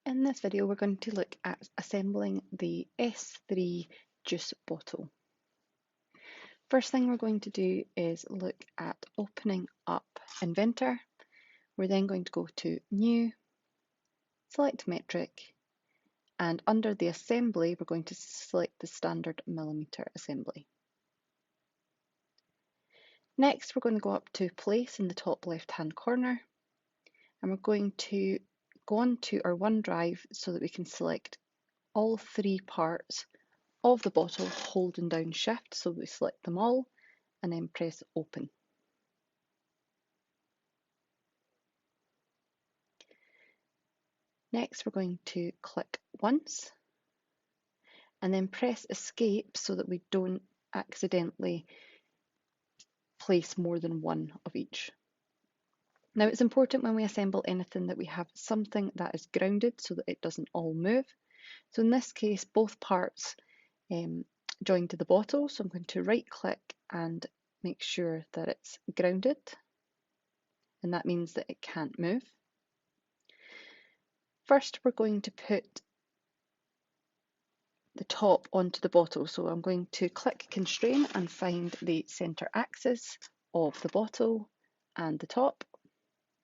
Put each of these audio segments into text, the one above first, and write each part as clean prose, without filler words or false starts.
In this video, we're going to look at assembling the S3 juice bottle. First thing we're going to do is look at opening up Inventor. We're then going to go to New, select Metric, and under the assembly, we're going to select the standard millimeter assembly. Next, we're going to go up to Place in the top left-hand corner, and we're going to go on to our OneDrive so that we can select all three parts of the bottle holding down Shift, so we select them all and then press Open. Next, we're going to click once and then press Escape so that we don't accidentally place more than one of each. Now, it's important when we assemble anything that we have something that is grounded so that it doesn't all move. So in this case, both parts join to the bottle, so I'm going to right click and make sure that it's grounded, and that means that it can't move. First, we're going to put the top onto the bottle, so I'm going to click Constrain and find the center axis of the bottle and the top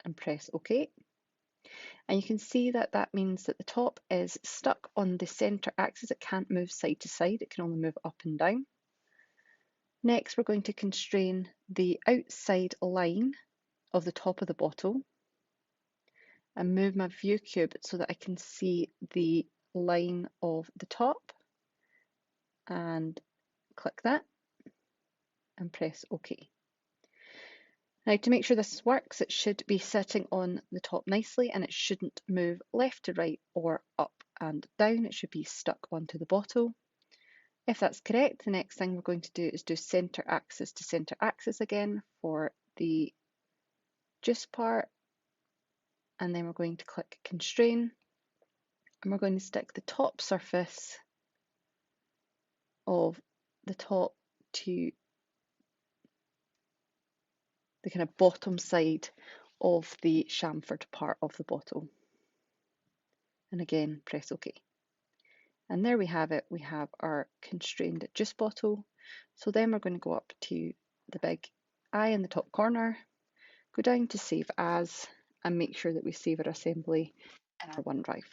and press OK. And you can see that that means that the top is stuck on the center axis. It can't move side to side, it can only move up and down. Next, we're going to constrain the outside line of the top of the bottle and move my view cube so that I can see the line of the top, and click that and press OK. Now, to make sure this works, it should be sitting on the top nicely and it shouldn't move left to right or up and down. It should be stuck onto the bottle. If that's correct, the next thing we're going to do is do center axis to center axis again for the juice part, and then we're going to click Constrain and we're going to stick the top surface of the top to the kind of bottom side of the chamfered part of the bottle. And again, press OK. And there we have it. We have our constrained juice bottle. So then we're going to go up to the big eye in the top corner, go down to Save As, and make sure that we save our assembly in our OneDrive.